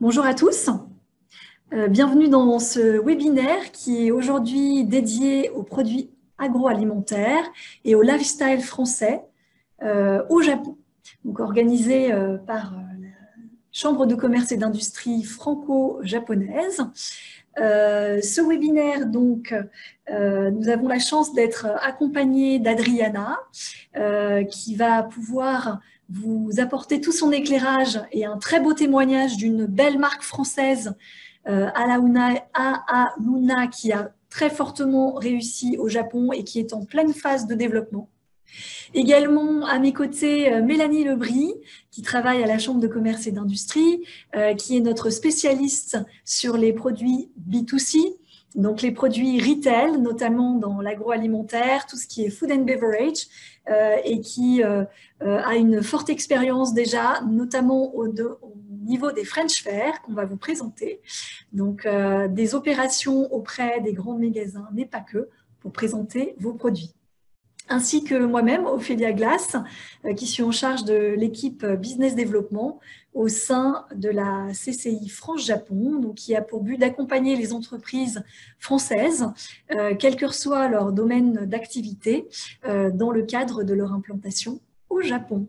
Bonjour à tous, bienvenue dans ce webinaire qui est aujourd'hui dédié aux produits agroalimentaires et au lifestyle français au Japon. Donc organisé par la Chambre de commerce et d'industrie franco-japonaise. Ce webinaire, donc, nous avons la chance d'être accompagnés d'Adriana qui va pouvoir vous apporter tout son éclairage et un très beau témoignage d'une belle marque française, Luna, qui a très fortement réussi au Japon et qui est en pleine phase de développement. Également à mes côtés, Mélanie Lebris, qui travaille à la Chambre de commerce et d'industrie, qui est notre spécialiste sur les produits B2C, donc les produits retail, notamment dans l'agroalimentaire, tout ce qui est food and beverage, et qui a une forte expérience déjà, notamment au niveau des French Fairs qu'on va vous présenter. Donc des opérations auprès des grands magasins, mais pas que, pour présenter vos produits. Ainsi que moi-même, Ophélia Glass, qui suis en charge de l'équipe Business Développement au sein de la CCI France-Japon, donc qui a pour but d'accompagner les entreprises françaises, quel que soit leur domaine d'activité, dans le cadre de leur implantation au Japon.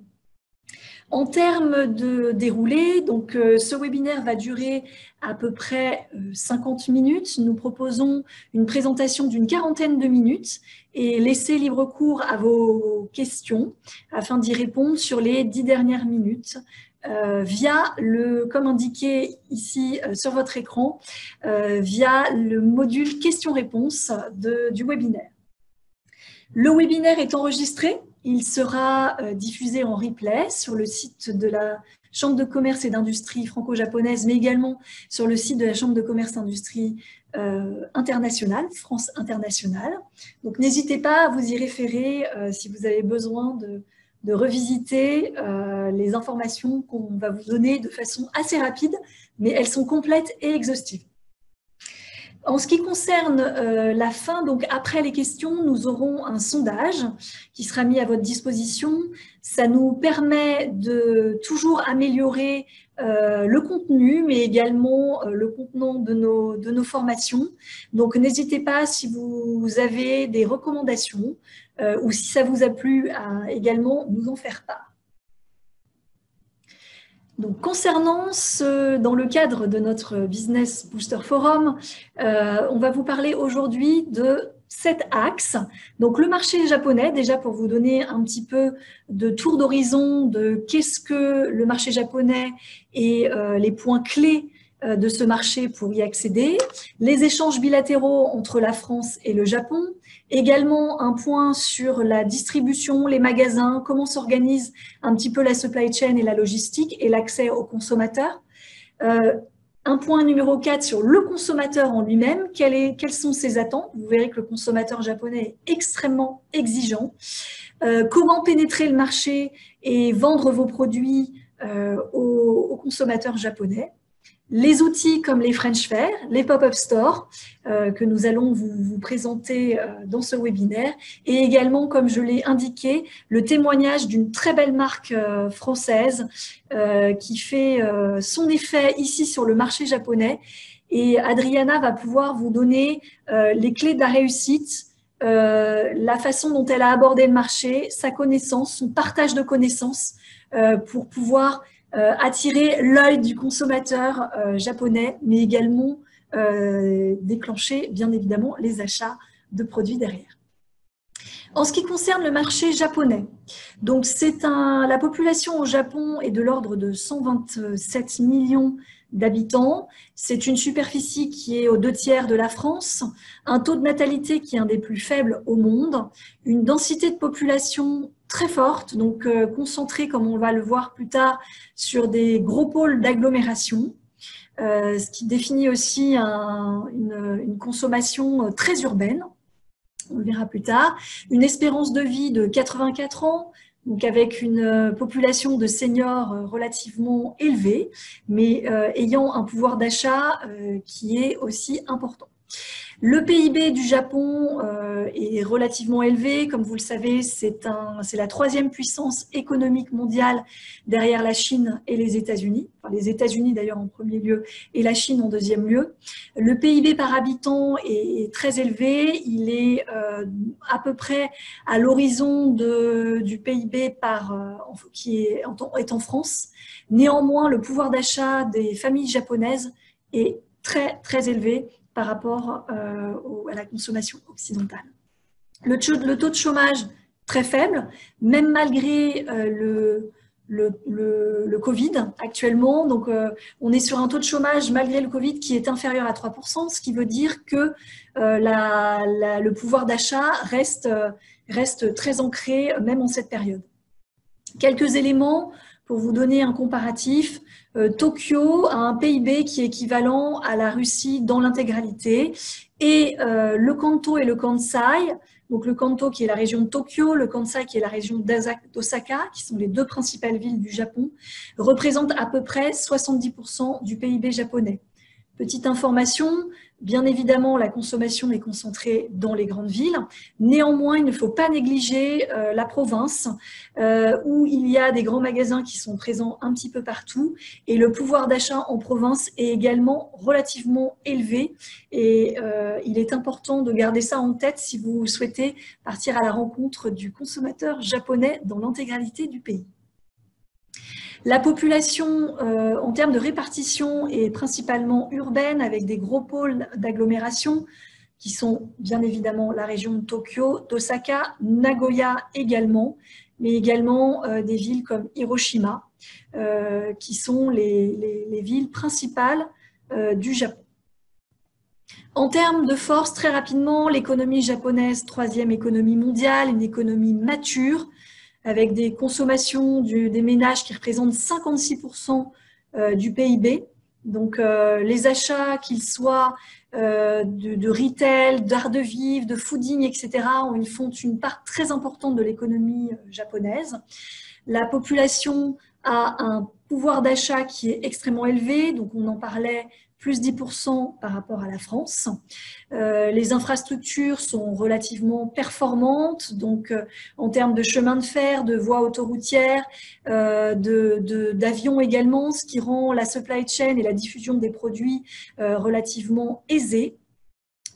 En termes de déroulé, donc ce webinaire va durer à peu près 50 minutes. Nous proposons une présentation d'une quarantaine de minutes et laisser libre cours à vos questions afin d'y répondre sur les 10 dernières minutes via comme indiqué ici sur votre écran, via le module questions-réponses du webinaire. Le webinaire est enregistré. Il sera diffusé en replay sur le site de la Chambre de commerce et d'industrie franco-japonaise, mais également sur le site de la Chambre de commerce et d'industrie internationale, France Internationale. Donc n'hésitez pas à vous y référer si vous avez besoin de revisiter les informations qu'on va vous donner de façon assez rapide, mais elles sont complètes et exhaustives. En ce qui concerne la fin, donc après les questions, nous aurons un sondage qui sera mis à votre disposition. Ça nous permet de toujours améliorer le contenu, mais également le contenant de nos formations. Donc n'hésitez pas, si vous avez des recommandations ou si ça vous a plu, à également nous en faire part. Donc, concernant dans le cadre de notre Business Booster Forum, on va vous parler aujourd'hui de 7 axes. Donc, le marché japonais, déjà pour vous donner un petit peu de tour d'horizon de qu'est-ce que le marché japonais et les points clés de ce marché pour y accéder, les échanges bilatéraux entre la France et le Japon, également un point sur la distribution, les magasins, comment s'organise un petit peu la supply chain et la logistique et l'accès aux consommateurs. Un point numéro 4 sur le consommateur en lui-même, quelles sont ses attentes. Vous verrez que le consommateur japonais est extrêmement exigeant. Comment pénétrer le marché et vendre vos produits aux consommateurs japonais. Les outils comme les French Fairs, les pop-up stores que nous allons vous présenter dans ce webinaire et également, comme je l'ai indiqué, le témoignage d'une très belle marque française qui fait son effet ici sur le marché japonais. Et Adriana va pouvoir vous donner les clés de la réussite, la façon dont elle a abordé le marché, sa connaissance, son partage de connaissances pour pouvoir attirer l'œil du consommateur japonais, mais également déclencher, bien évidemment, les achats de produits derrière. En ce qui concerne le marché japonais, donc la population au Japon est de l'ordre de 127 millions d'habitants. C'est une superficie qui est aux 2/3 de la France, un taux de natalité qui est un des plus faibles au monde, une densité de population très forte, donc concentrée, comme on va le voir plus tard, sur des gros pôles d'agglomération, ce qui définit aussi une consommation très urbaine. On le verra plus tard. Une espérance de vie de 84 ans, donc avec une population de seniors relativement élevée, mais ayant un pouvoir d'achat qui est aussi important. Le PIB du Japon est relativement élevé. Comme vous le savez, c'est la troisième puissance économique mondiale derrière la Chine et les États-Unis. Enfin, les États-Unis d'ailleurs en premier lieu et la Chine en deuxième lieu. Le PIB par habitant est très élevé. Il est à peu près à l'horizon du PIB qui est en France. Néanmoins, le pouvoir d'achat des familles japonaises est très, très élevé par rapport à la consommation occidentale. Le taux de chômage très faible, même malgré le Covid actuellement. Donc, on est sur un taux de chômage malgré le Covid qui est inférieur à 3%, ce qui veut dire que le pouvoir d'achat reste très ancré même en cette période. Quelques éléments pour vous donner un comparatif. Tokyo a un PIB qui est équivalent à la Russie dans l'intégralité et le Kanto et le Kansai, donc le Kanto qui est la région de Tokyo, le Kansai qui est la région d'Osaka, qui sont les deux principales villes du Japon, représentent à peu près 70% du PIB japonais. Petite information, bien évidemment, la consommation est concentrée dans les grandes villes. Néanmoins, il ne faut pas négliger la province où il y a des grands magasins qui sont présents un petit peu partout. Et le pouvoir d'achat en province est également relativement élevé. Et il est important de garder ça en tête si vous souhaitez partir à la rencontre du consommateur japonais dans l'intégralité du pays. La population, en termes de répartition, est principalement urbaine avec des gros pôles d'agglomération qui sont bien évidemment la région de Tokyo, d'Osaka, Nagoya également, mais également des villes comme Hiroshima, qui sont les villes principales du Japon. En termes de force, très rapidement, l'économie japonaise, troisième économie mondiale, une économie mature, avec des consommations des ménages qui représentent 56% du PIB. Donc, les achats, qu'ils soient de retail, d'art de vivre, de fooding, etc., ils font une part très importante de l'économie japonaise. La population a un pouvoir d'achat qui est extrêmement élevé, donc on en parlait, plus 10% par rapport à la France. Les infrastructures sont relativement performantes, donc en termes de chemin de fer, de voies autoroutières, d'avions également, ce qui rend la supply chain et la diffusion des produits relativement aisée.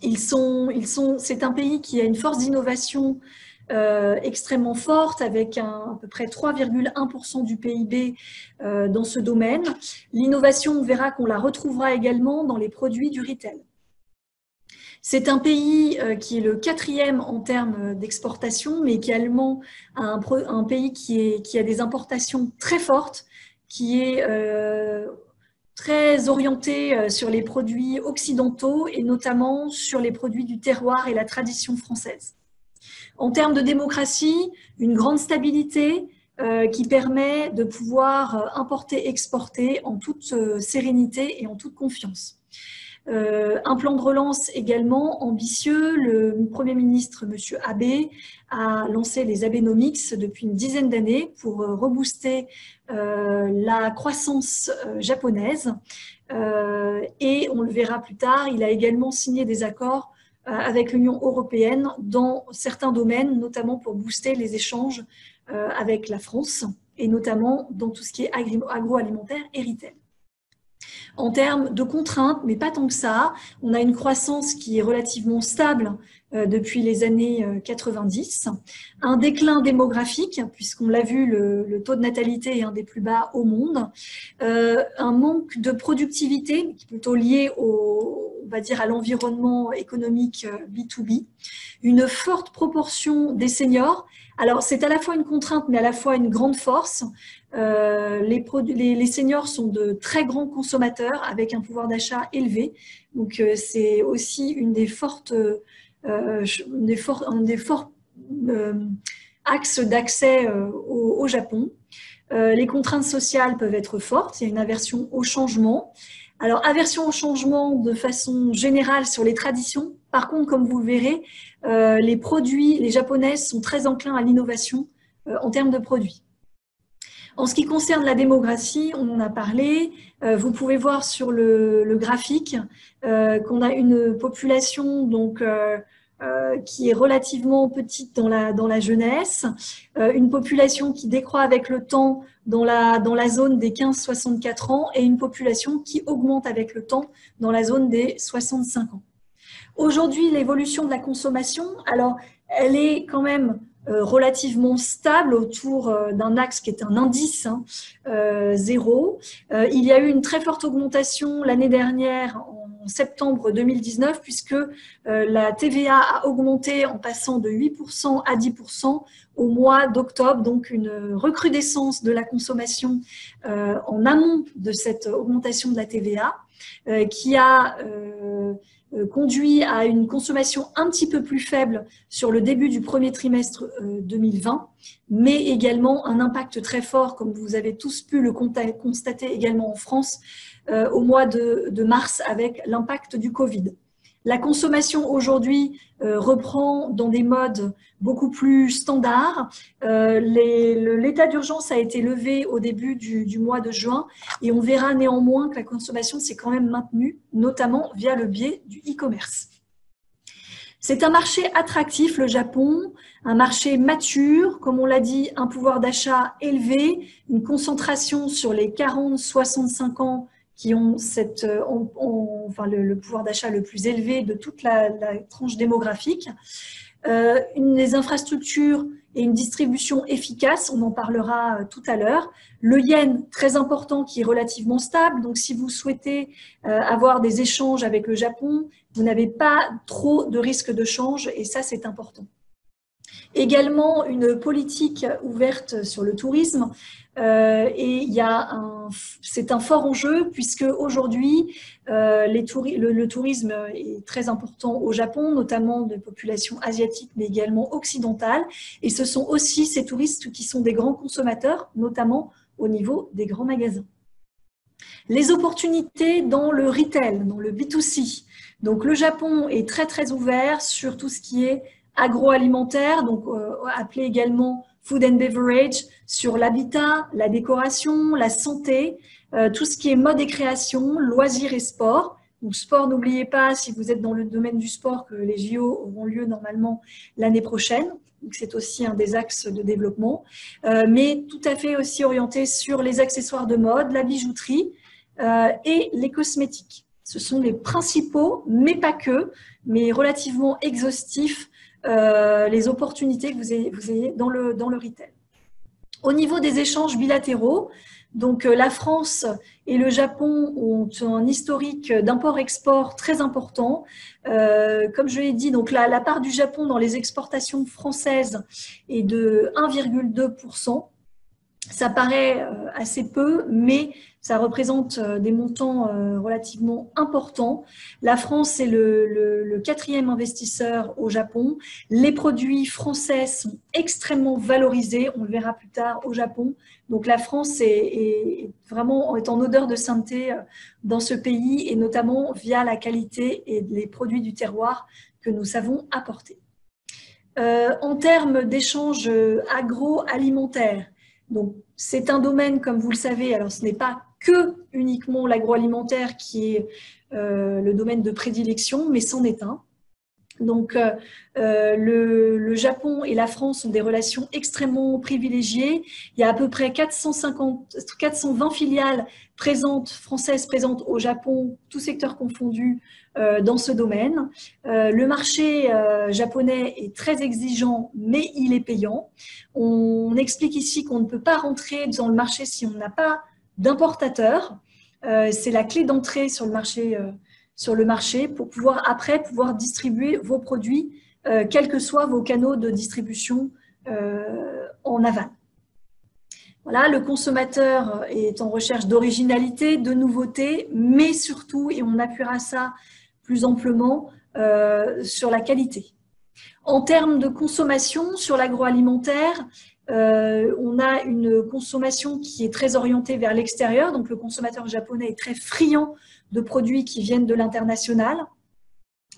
C'est un pays qui a une force d'innovation extrêmement forte, avec à peu près 3,1% du PIB dans ce domaine. L'innovation, on verra qu'on la retrouvera également dans les produits du retail. C'est un pays qui est le 4e en termes d'exportation, mais également un pays qui a des importations très fortes, qui est très orienté sur les produits occidentaux et notamment sur les produits du terroir et la tradition française. En termes de démocratie, une grande stabilité qui permet de pouvoir importer-exporter en toute sérénité et en toute confiance. Un plan de relance également ambitieux. Le Premier ministre, M. Abe, a lancé les Abenomics depuis une dizaine d'années pour rebooster la croissance japonaise. Et on le verra plus tard, il a également signé des accords avec l'Union européenne dans certains domaines, notamment pour booster les échanges avec la France, et notamment dans tout ce qui est agroalimentaire et retail. En termes de contraintes, mais pas tant que ça, on a une croissance qui est relativement stable depuis les années 90, un déclin démographique, puisqu'on l'a vu, le taux de natalité est un des plus bas au monde, un manque de productivité, qui est plutôt lié on va dire, à l'environnement économique B2B, une forte proportion des seniors. Alors, c'est à la fois une contrainte, mais à la fois une grande force. Les seniors sont de très grands consommateurs avec un pouvoir d'achat élevé. Donc, c'est aussi un des forts axes d'accès au Japon. Les contraintes sociales peuvent être fortes. Il y a une aversion au changement. Alors, aversion au changement de façon générale sur les traditions. Par contre, comme vous le verrez, les Japonaises sont très enclins à l'innovation en termes de produits. En ce qui concerne la démographie, on en a parlé. Vous pouvez voir sur le graphique qu'on a une population donc, qui est relativement petite dans la jeunesse, une population qui décroît avec le temps dans la zone des 15-64 ans et une population qui augmente avec le temps dans la zone des 65 ans. Aujourd'hui, l'évolution de la consommation, alors elle est quand même relativement stable autour d'un axe qui est un indice 0. Il y a eu une très forte augmentation l'année dernière en septembre 2019 puisque la TVA a augmenté en passant de 8% à 10% au mois d'octobre, donc une recrudescence de la consommation en amont de cette augmentation de la TVA qui a conduit à une consommation un petit peu plus faible sur le début du premier trimestre 2020, mais également un impact très fort, comme vous avez tous pu le constater également en France, au mois de mars avec l'impact du Covid. La consommation aujourd'hui reprend dans des modes beaucoup plus standards. L'état d'urgence a été levé au début du mois de juin et on verra néanmoins que la consommation s'est quand même maintenue, notamment via le biais du e-commerce. C'est un marché attractif, le Japon, un marché mature, comme on l'a dit, un pouvoir d'achat élevé, une concentration sur les 40-65 ans qui ont le pouvoir d'achat le plus élevé de toute la tranche démographique, des infrastructures et une distribution efficace, on en parlera tout à l'heure. Le yen, très important, qui est relativement stable, donc si vous souhaitez avoir des échanges avec le Japon, vous n'avez pas trop de risque de change et ça c'est important. Également une politique ouverte sur le tourisme et c'est un fort enjeu puisque aujourd'hui le tourisme est très important au Japon, notamment de populations asiatiques mais également occidentales et ce sont aussi ces touristes qui sont des grands consommateurs, notamment au niveau des grands magasins. Les opportunités dans le retail, dans le B2C. Donc le Japon est très très ouvert sur tout ce qui est agroalimentaire, donc appelé également food and beverage, sur l'habitat, la décoration, la santé, tout ce qui est mode et création, loisirs et sport. Donc sport, n'oubliez pas, si vous êtes dans le domaine du sport, que les JO auront lieu normalement l'année prochaine. Donc c'est aussi un des axes de développement, mais tout à fait aussi orienté sur les accessoires de mode, la bijouterie et les cosmétiques. Ce sont les principaux, mais pas que, mais relativement exhaustifs, les opportunités que vous ayez dans le retail. Au niveau des échanges bilatéraux, donc la France et le Japon ont un historique d'import-export très important. Comme je l'ai dit, donc la part du Japon dans les exportations françaises est de 1,2%. Ça paraît assez peu, mais ça représente des montants relativement importants. La France est le 4e investisseur au Japon. Les produits français sont extrêmement valorisés, on le verra plus tard au Japon. Donc la France est vraiment en odeur de sainteté dans ce pays, et notamment via la qualité et les produits du terroir que nous savons apporter. En termes d'échanges agroalimentaires, donc, c'est un domaine, comme vous le savez, alors ce n'est pas que uniquement l'agroalimentaire qui est le domaine de prédilection, mais c'en est un. Donc, le Japon et la France ont des relations extrêmement privilégiées. Il y a à peu près 420 filiales françaises présentes au Japon, tous secteurs confondus, dans ce domaine. Le marché japonais est très exigeant, mais il est payant. On explique ici qu'on ne peut pas rentrer dans le marché si on n'a pas d'importateur. C'est la clé d'entrée sur le marché pour pouvoir distribuer vos produits, quels que soient vos canaux de distribution en aval. Voilà, le consommateur est en recherche d'originalité, de nouveauté, mais surtout, et on appuiera ça plus amplement, sur la qualité. En termes de consommation, sur l'agroalimentaire, on a une consommation qui est très orientée vers l'extérieur, donc le consommateur japonais est très friand de produits qui viennent de l'international.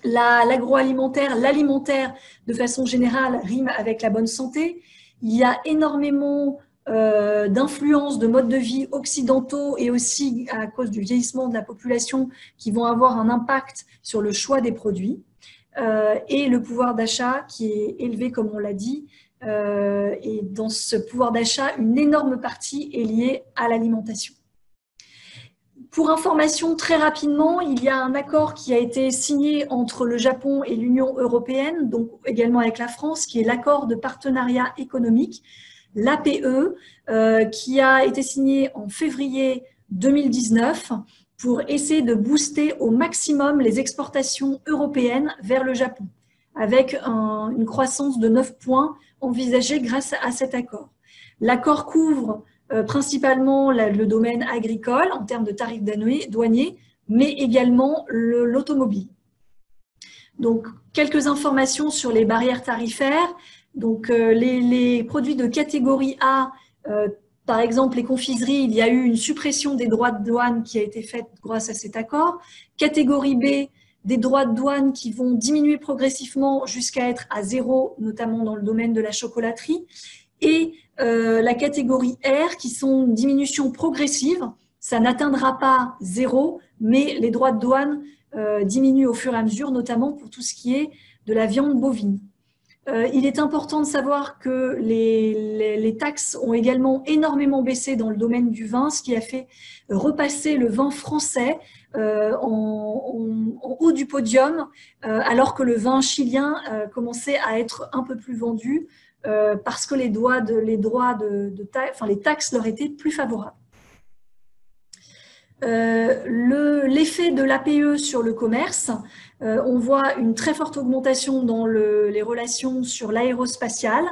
L'agroalimentaire, l'alimentaire, de façon générale, rime avec la bonne santé. Il y a énormément d'influence de modes de vie occidentaux et aussi à cause du vieillissement de la population qui vont avoir un impact sur le choix des produits. Et le pouvoir d'achat qui est élevé, comme on l'a dit. Et dans ce pouvoir d'achat, une énorme partie est liée à l'alimentation. Pour information, très rapidement, il y a un accord qui a été signé entre le Japon et l'Union européenne, donc également avec la France, qui est l'accord de partenariat économique, l'APE, qui a été signé en février 2019 pour essayer de booster au maximum les exportations européennes vers le Japon, avec une croissance de 9 points envisagée grâce à cet accord. L'accord couvre principalement le domaine agricole en termes de tarifs douaniers, mais également l'automobile. Donc, quelques informations sur les barrières tarifaires. Donc, les produits de catégorie A, par exemple les confiseries, il y a eu une suppression des droits de douane qui a été faite grâce à cet accord. Catégorie B, des droits de douane qui vont diminuer progressivement jusqu'à être à 0, notamment dans le domaine de la chocolaterie. Et la catégorie R, qui sont une diminution progressive. Ça n'atteindra pas 0, mais les droits de douane diminuent au fur et à mesure, notamment pour tout ce qui est de la viande bovine. Il est important de savoir que les taxes ont également énormément baissé dans le domaine du vin, ce qui a fait repasser le vin français en haut du podium, alors que le vin chilien commençait à être un peu plus vendu parce que les taxes leur étaient plus favorables. L'effet de l'APE sur le commerce, on voit une très forte augmentation dans les relations sur l'aérospatiale,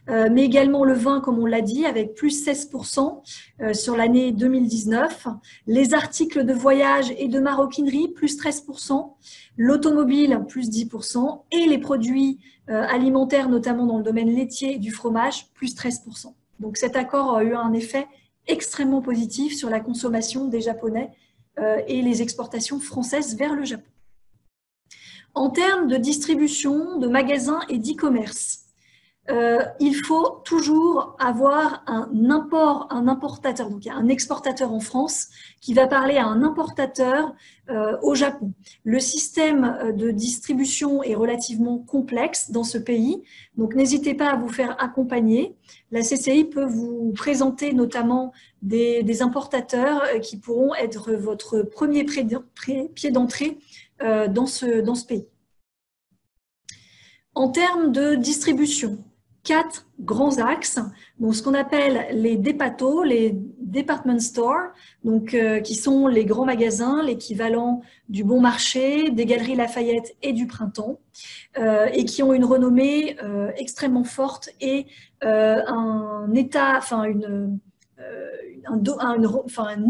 mais également le vin, comme on l'a dit, avec plus 16% sur l'année 2019. Les articles de voyage et de maroquinerie, plus 13%. L'automobile, plus 10%. Et les produits alimentaires, notamment dans le domaine laitier et du fromage, plus 13%. Donc cet accord a eu un effet extrêmement positif sur la consommation des Japonais et les exportations françaises vers le Japon. En termes de distribution, de magasins et d'e-commerce, il faut toujours avoir un importateur, donc il y a un exportateur en France qui va parler à un importateur au Japon. Le système de distribution est relativement complexe dans ce pays, donc n'hésitez pas à vous faire accompagner. La CCI peut vous présenter notamment des importateurs qui pourront être votre premier pied d'entrée dans ce pays. En termes de distribution, 4 grands axes, donc ce qu'on appelle les DEPATO, les Department Stores, donc, qui sont les grands magasins, l'équivalent du Bon Marché, des Galeries Lafayette et du Printemps, et qui ont une renommée extrêmement forte et un état, une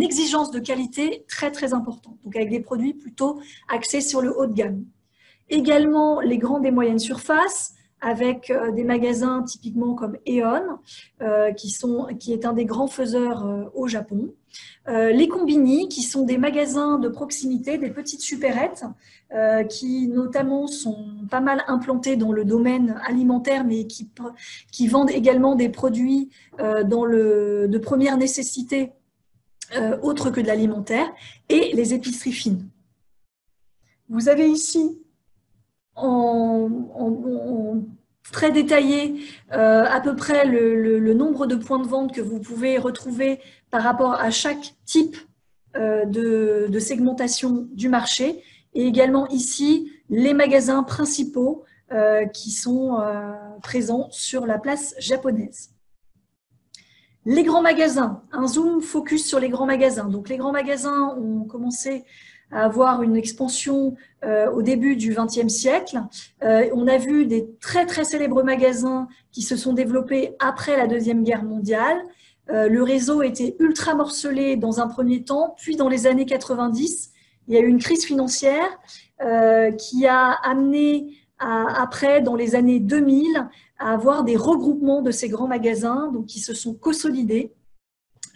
exigence de qualité très très importante, donc avec des produits plutôt axés sur le haut de gamme. Également les grandes et moyennes surfaces, avec des magasins typiquement comme Aeon, qui est un des grands faiseurs au Japon. Les combini, qui sont des magasins de proximité, des petites supérettes, qui notamment sont pas mal implantés dans le domaine alimentaire, mais qui vendent également des produits de première nécessité, autres que de l'alimentaire, et les épiceries fines. Vous avez ici en très détaillé à peu près le nombre de points de vente que vous pouvez retrouver par rapport à chaque type de segmentation du marché, et également ici les magasins principaux qui sont présents sur la place japonaise. Les grands magasins, un zoom focus sur les grands magasins. Donc les grands magasins ont commencé à avoir une expansion au début du XXe siècle. On a vu des très très célèbres magasins qui se sont développés après la Deuxième Guerre mondiale. Le réseau était ultra morcelé dans un premier temps, puis dans les années 90, il y a eu une crise financière qui a amené après, dans les années 2000, à avoir des regroupements de ces grands magasins, donc qui se sont consolidés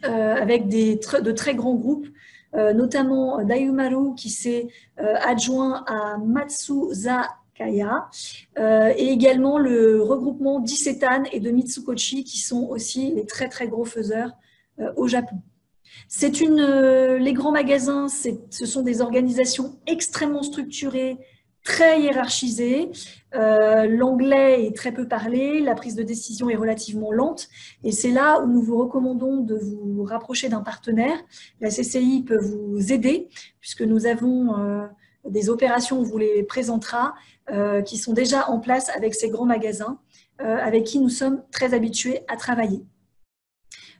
avec de très grands groupes, notamment Daiumaru qui s'est adjoint à Matsuza Kaya, et également le regroupement d'Isetan et de Mitsukoshi, qui sont aussi les très très gros faiseurs au Japon. Les grands magasins, ce sont des organisations extrêmement structurées, très hiérarchisées. L'anglais est très peu parlé, la prise de décision est relativement lente, et c'est là où nous vous recommandons de vous rapprocher d'un partenaire. La CCI peut vous aider, puisque nous avons des opérations, on vous les présentera, qui sont déjà en place avec ces grands magasins, avec qui nous sommes très habitués à travailler.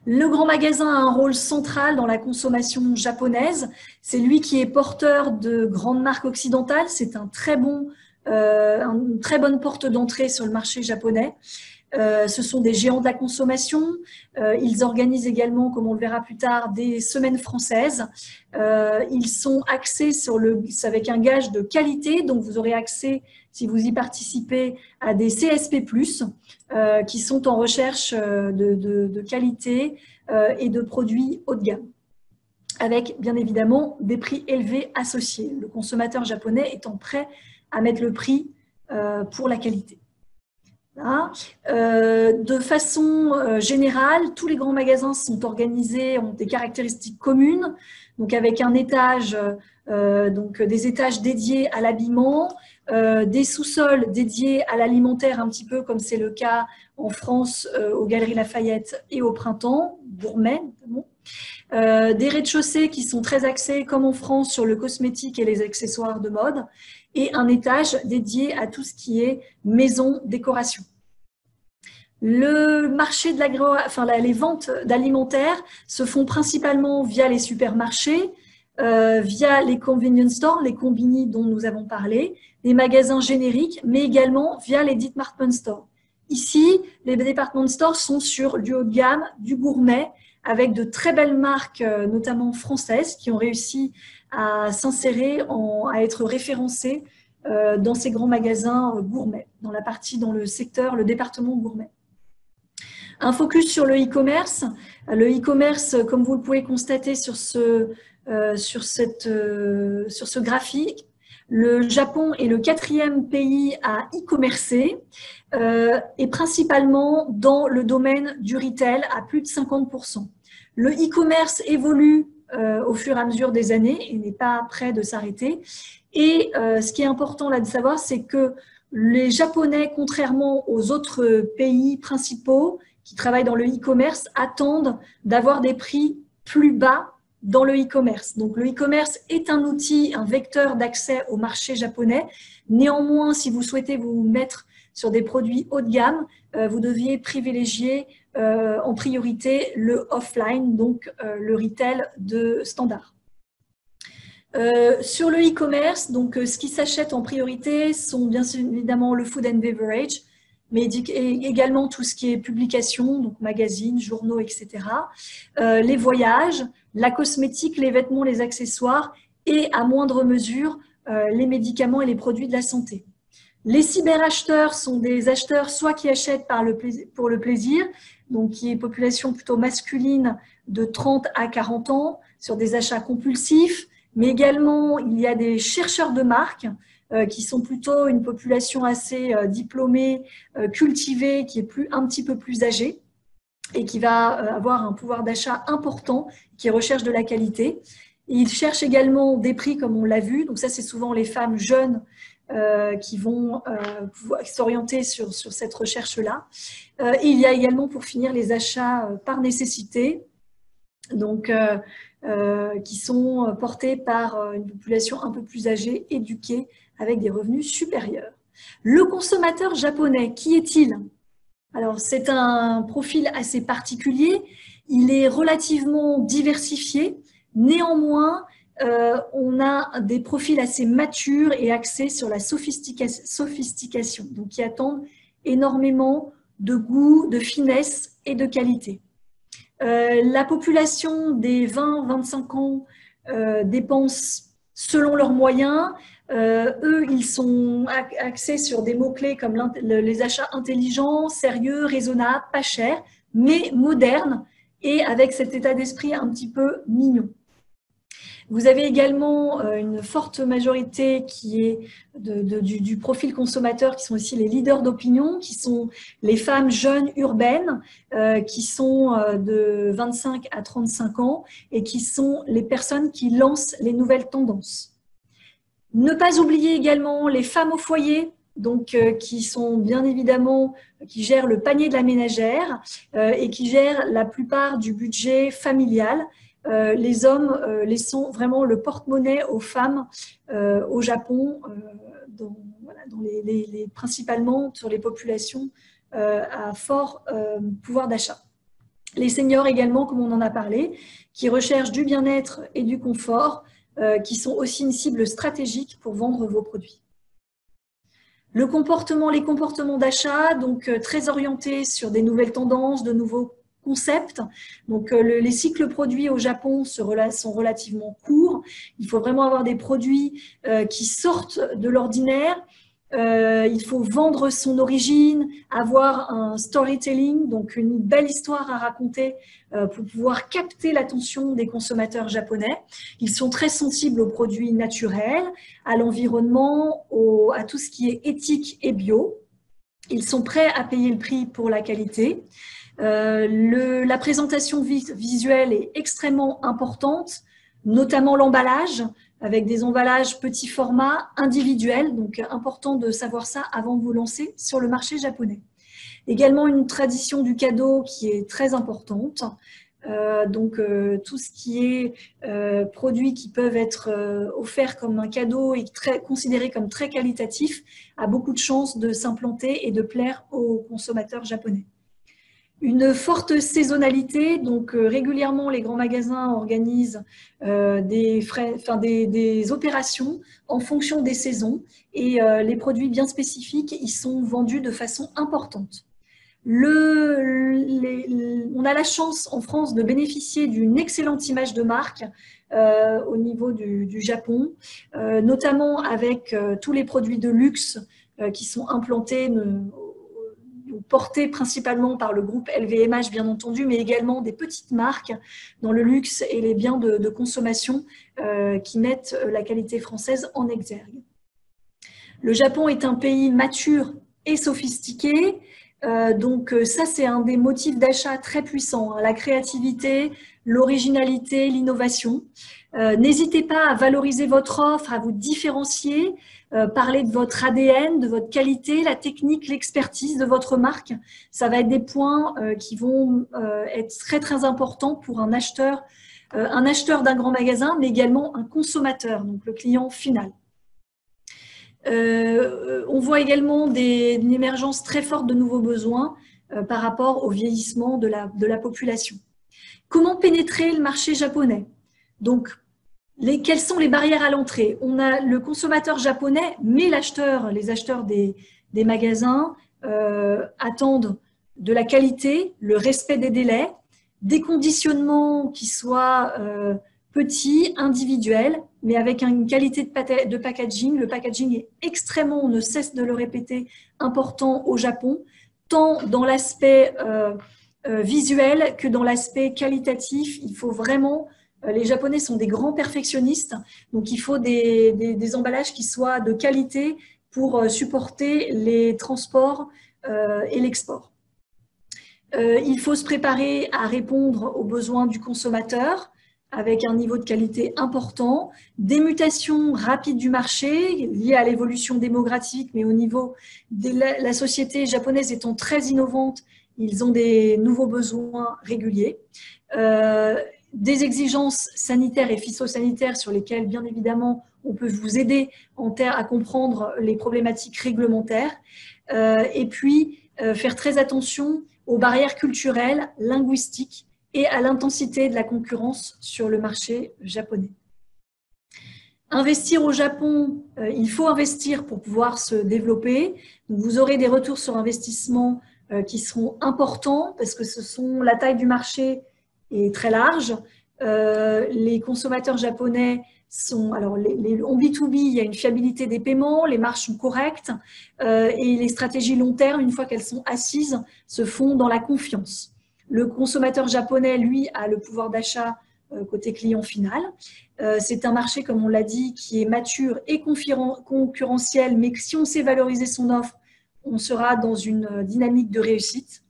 Le grand magasin a un rôle central dans la consommation japonaise. C'est lui qui est porteur de grandes marques occidentales. C'est une très bonne porte d'entrée sur le marché japonais. Ce sont des géants de la consommation. Ils organisent également, comme on le verra plus tard, des semaines françaises. Ils sont axés avec un gage de qualité, donc vous aurez accès, si vous y participez, à des CSP+, qui sont en recherche de qualité et de produits haut de gamme, avec bien évidemment des prix élevés associés, le consommateur japonais étant prêt à mettre le prix pour la qualité. Là. De façon générale, tous les grands magasins sont organisés, ont des caractéristiques communes, donc avec un étage, donc des étages dédiés à l'habillement, des sous-sols dédiés à l'alimentaire, un petit peu comme c'est le cas en France aux Galeries Lafayette et au Printemps, gourmet notamment. Des rez-de-chaussée qui sont très axés, comme en France, sur le cosmétique et les accessoires de mode, et un étage dédié à tout ce qui est maison, décoration. Le marché de les ventes d'alimentaires se font principalement via les supermarchés, via les convenience stores, les combini dont nous avons parlé, les magasins génériques, mais également via les department stores. Ici, les department stores sont sur du haut de gamme, du gourmet, avec de très belles marques, notamment françaises, qui ont réussi à s'insérer, à être référencées dans ces grands magasins gourmets, dans le secteur, le département gourmet. Un focus sur le e-commerce. Le e-commerce, comme vous le pouvez constater sur ce graphique, le Japon est le 4e pays à e-commercer et principalement dans le domaine du retail à plus de 50%. Le e-commerce évolue au fur et à mesure des années et n'est pas prêt de s'arrêter. Et ce qui est important là de savoir, c'est que les Japonais, contrairement aux autres pays principaux qui travaillent dans le e-commerce, attendent d'avoir des prix plus bas dans le e-commerce. Donc le e-commerce est un outil, un vecteur d'accès au marché japonais. Néanmoins, si vous souhaitez vous mettre sur des produits haut de gamme, vous deviez privilégier en priorité le offline, donc le retail de standard. Sur le e-commerce, donc ce qui s'achète en priorité sont bien évidemment le food and beverage, mais également tout ce qui est publication, donc magazines, journaux, etc. Les voyages, la cosmétique, les vêtements, les accessoires et à moindre mesure les médicaments et les produits de la santé. Les cyberacheteurs sont des acheteurs soit qui achètent pour le plaisir, donc qui est population plutôt masculine de 30 à 40 ans, sur des achats compulsifs, mais également il y a des chercheurs de marques qui sont plutôt une population assez diplômée, cultivée, qui est un petit peu plus âgée et qui va avoir un pouvoir d'achat important, qui recherche de la qualité. Et ils cherchent également des prix, comme on l'a vu. Donc ça, c'est souvent les femmes jeunes qui vont s'orienter sur cette recherche-là. Et il y a également, pour finir, les achats par nécessité, donc qui sont portés par une population un peu plus âgée, éduquée, avec des revenus supérieurs. Le consommateur japonais, qui est-il? Alors, c'est un profil assez particulier. Il est relativement diversifié. Néanmoins, on a des profils assez matures et axés sur la sophistication, donc qui attendent énormément de goût, de finesse et de qualité. La population des 20-25 ans dépense selon leurs moyens. Eux, ils sont axés sur des mots-clés comme les achats intelligents, sérieux, raisonnables, pas chers, mais modernes et avec cet état d'esprit un petit peu mignon. Vous avez également une forte majorité qui est du profil consommateur, qui sont aussi les leaders d'opinion, qui sont les femmes jeunes urbaines, qui sont de 25 à 35 ans et qui sont les personnes qui lancent les nouvelles tendances. Ne pas oublier également les femmes au foyer, donc qui sont bien évidemment, qui gèrent le panier de la ménagère et qui gèrent la plupart du budget familial. Les hommes laissant vraiment le porte-monnaie aux femmes au Japon, principalement sur les populations à fort pouvoir d'achat. Les seniors également, comme on en a parlé, qui recherchent du bien-être et du confort, qui sont aussi une cible stratégique pour vendre vos produits. Les comportements d'achat, donc très orientés sur des nouvelles tendances, de nouveaux concepts. Donc, les cycles produits au Japon sont relativement courts. Il faut vraiment avoir des produits qui sortent de l'ordinaire. Il faut vendre son origine, avoir un storytelling, donc une belle histoire à raconter pour pouvoir capter l'attention des consommateurs japonais. Ils sont très sensibles aux produits naturels, à l'environnement, à tout ce qui est éthique et bio. Ils sont prêts à payer le prix pour la qualité. La présentation visuelle est extrêmement importante, notamment l'emballage, avec des emballages petits formats individuels, donc important de savoir ça avant de vous lancer sur le marché japonais. Également une tradition du cadeau qui est très importante, tout ce qui est produits qui peuvent être offerts comme un cadeau et considérés comme très qualitatifs a beaucoup de chances de s'implanter et de plaire aux consommateurs japonais. Une forte saisonnalité, donc régulièrement les grands magasins organisent des opérations en fonction des saisons et les produits bien spécifiques y sont vendus de façon importante. On a la chance en France de bénéficier d'une excellente image de marque au niveau du Japon, notamment avec tous les produits de luxe qui sont implantés portés principalement par le groupe LVMH, bien entendu, mais également des petites marques dans le luxe et les biens de consommation qui mettent la qualité française en exergue. Le Japon est un pays mature et sophistiqué, donc ça, c'est un des motifs d'achat très puissants, hein, la créativité, l'originalité, l'innovation. N'hésitez pas à valoriser votre offre, à vous différencier, parler de votre ADN, de votre qualité, la technique, l'expertise de votre marque. Ça va être des points qui vont être très très importants pour un acheteur d'un grand magasin, mais également un consommateur, donc le client final. On voit également une émergence très forte de nouveaux besoins par rapport au vieillissement de la population. Comment pénétrer le marché japonais? Donc, quelles sont les barrières à l'entrée? On a le consommateur japonais, mais les acheteurs des magasins attendent de la qualité, le respect des délais, des conditionnements qui soient petits, individuels, mais avec une qualité de packaging. Le packaging est extrêmement, on ne cesse de le répéter, important au Japon, tant dans l'aspect visuel que dans l'aspect qualitatif. Il faut vraiment... Les Japonais sont des grands perfectionnistes, donc il faut des emballages qui soient de qualité pour supporter les transports et l'export. Il faut se préparer à répondre aux besoins du consommateur avec un niveau de qualité important, des mutations rapides du marché liées à l'évolution démographique, mais au niveau de la société japonaise étant très innovante, ils ont des nouveaux besoins réguliers. Des exigences sanitaires et phytosanitaires sur lesquelles, bien évidemment, on peut vous aider à comprendre les problématiques réglementaires. Et puis, faire très attention aux barrières culturelles, linguistiques et à l'intensité de la concurrence sur le marché japonais. Investir au Japon, il faut investir pour pouvoir se développer. Donc, vous aurez des retours sur investissement qui seront importants parce que la taille du marché est très large. Les consommateurs japonais sont... Alors, en B2B, il y a une fiabilité des paiements, les marges sont correctes et les stratégies long terme, une fois qu'elles sont assises, se font dans la confiance. Le consommateur japonais, lui, a le pouvoir d'achat côté client final. C'est un marché, comme on l'a dit, qui est mature et concurrentiel, mais si on sait valoriser son offre, on sera dans une dynamique de réussite.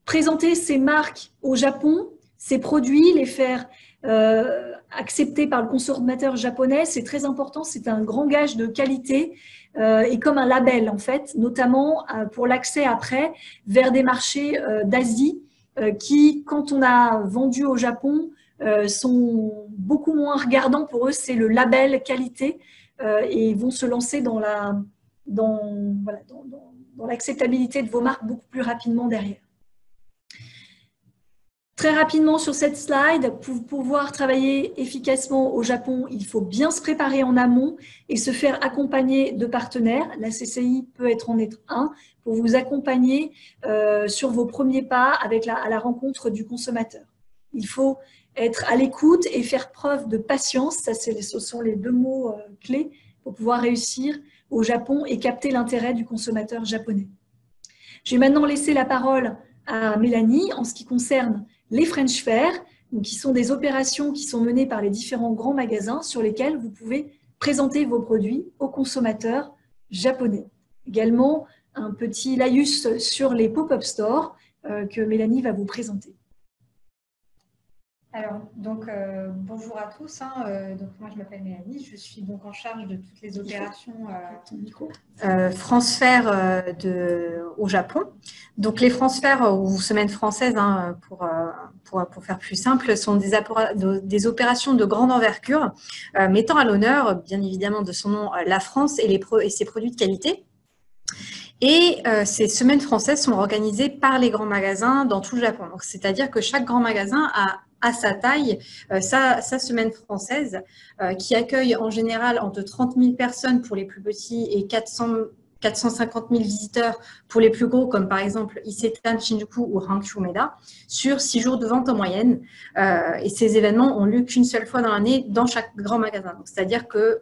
Présenter ses marques au Japon, ses produits, les faire acceptés par le consommateur japonais, c'est très important, c'est un grand gage de qualité et comme un label en fait, notamment pour l'accès après vers des marchés d'Asie qui, quand on a vendu au Japon, sont beaucoup moins regardants pour eux, c'est le label qualité et ils vont se lancer dans l'acceptabilité de vos marques beaucoup plus rapidement derrière. Très rapidement sur cette slide, pour pouvoir travailler efficacement au Japon, il faut bien se préparer en amont et se faire accompagner de partenaires. La CCI peut en être un pour vous accompagner sur vos premiers pas à la rencontre du consommateur. Il faut être à l'écoute et faire preuve de patience. Ce sont les deux mots clés pour pouvoir réussir au Japon et capter l'intérêt du consommateur japonais. Je vais maintenant laisser la parole à Mélanie en ce qui concerne les French Fairs, qui sont des opérations qui sont menées par les différents grands magasins sur lesquels vous pouvez présenter vos produits aux consommateurs japonais. Également, un petit laïus sur les pop-up stores que Mélanie va vous présenter. Alors, bonjour à tous. Donc, moi, je m'appelle Mélanie. Je suis donc en charge de toutes les opérations France Fair au Japon. Donc, les France Fair ou semaines françaises, pour faire plus simple, sont des opérations de grande envergure mettant à l'honneur, bien évidemment, de son nom, la France et ses produits de qualité. Et ces semaines françaises sont organisées par les grands magasins dans tout le Japon. C'est-à-dire que chaque grand magasin a à sa taille sa semaine française qui accueille en général entre 30 000 personnes pour les plus petits et 450 000 visiteurs pour les plus gros, comme par exemple Isetan, Shinjuku ou Hankyu Umeda, sur 6 jours de vente en moyenne. Et ces événements ont lieu qu'une seule fois dans l'année dans chaque grand magasin. C'est-à-dire que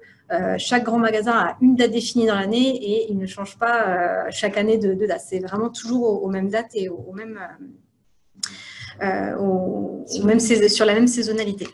chaque grand magasin a une date définie dans l'année et il ne change pas chaque année de date. C'est vraiment toujours aux mêmes dates et sur la même saisonnalité.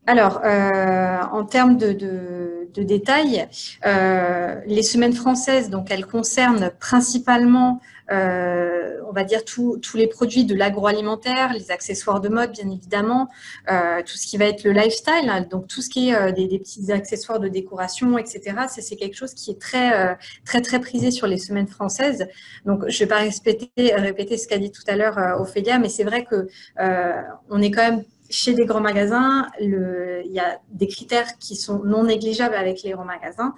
Alors, en termes de détails, les semaines françaises, donc elles concernent principalement, on va dire, tous les produits de l'agroalimentaire, les accessoires de mode, bien évidemment, tout ce qui va être le lifestyle, hein, donc tout ce qui est des petits accessoires de décoration, etc. C'est quelque chose qui est très prisé sur les semaines françaises. Donc, je ne vais pas répéter ce qu'a dit tout à l'heure Ophélia, mais c'est vrai que on est quand même chez des grands magasins, il y a des critères qui sont non négligeables avec les grands magasins,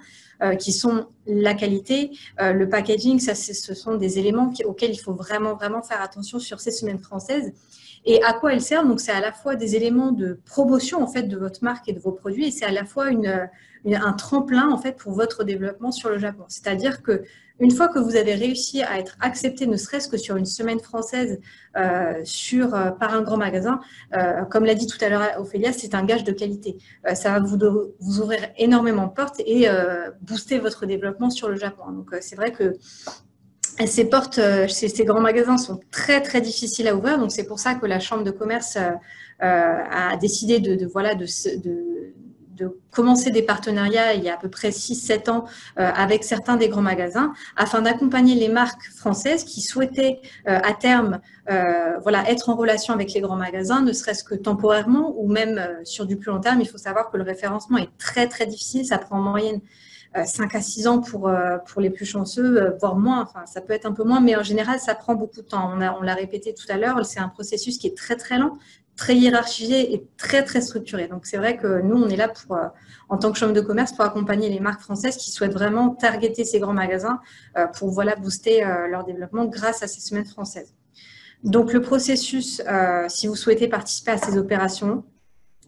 qui sont la qualité, le packaging, ce sont des éléments auxquels il faut vraiment faire attention sur ces semaines françaises. Et à quoi elles servent? Donc, c'est à la fois des éléments de promotion en fait de votre marque et de vos produits, et c'est à la fois un tremplin en fait pour votre développement sur le Japon. C'est-à-dire que une fois que vous avez réussi à être accepté, ne serait-ce que sur une semaine française par un grand magasin, comme l'a dit tout à l'heure Ophélia, c'est un gage de qualité. Ça va vous ouvrir énormément de portes et booster votre développement sur le Japon. Donc, c'est vrai que ces grands magasins sont très difficiles à ouvrir. Donc, c'est pour ça que la Chambre de commerce a décidé de commencer des partenariats il y a à peu près 6-7 ans avec certains des grands magasins afin d'accompagner les marques françaises qui souhaitaient à terme être en relation avec les grands magasins, ne serait-ce que temporairement ou même sur du plus long terme. Il faut savoir que le référencement est très difficile, ça prend en moyenne 5 à 6 ans pour les plus chanceux, voire moins, enfin ça peut être un peu moins, mais en général ça prend beaucoup de temps. On l'a répété tout à l'heure, c'est un processus qui est très lent, très hiérarchisé et très structuré. Donc, c'est vrai que nous, on est là en tant que chambre de commerce pour accompagner les marques françaises qui souhaitent vraiment targeter ces grands magasins pour booster leur développement grâce à ces semaines françaises. Donc, le processus, si vous souhaitez participer à ces opérations,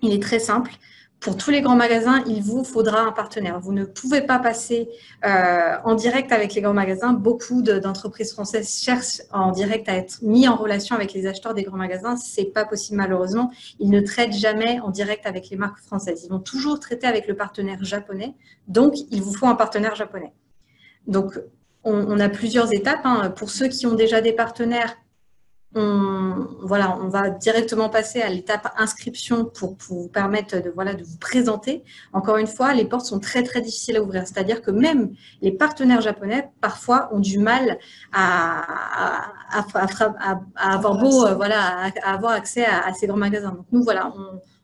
il est très simple. Pour tous les grands magasins, il vous faudra un partenaire. Vous ne pouvez pas passer en direct avec les grands magasins. Beaucoup d'entreprises françaises cherchent en direct à être mis en relation avec les acheteurs des grands magasins. Ce n'est pas possible malheureusement. Ils ne traitent jamais en direct avec les marques françaises. Ils vont toujours traiter avec le partenaire japonais. Donc, il vous faut un partenaire japonais. Donc, on a plusieurs étapes. Pour ceux qui ont déjà des partenaires, on va directement passer à l'étape inscription pour vous permettre de vous présenter. Encore une fois, les portes sont très, très difficiles à ouvrir. C'est-à-dire que même les partenaires japonais, parfois, ont du mal à avoir accès à ces grands magasins. Donc, nous,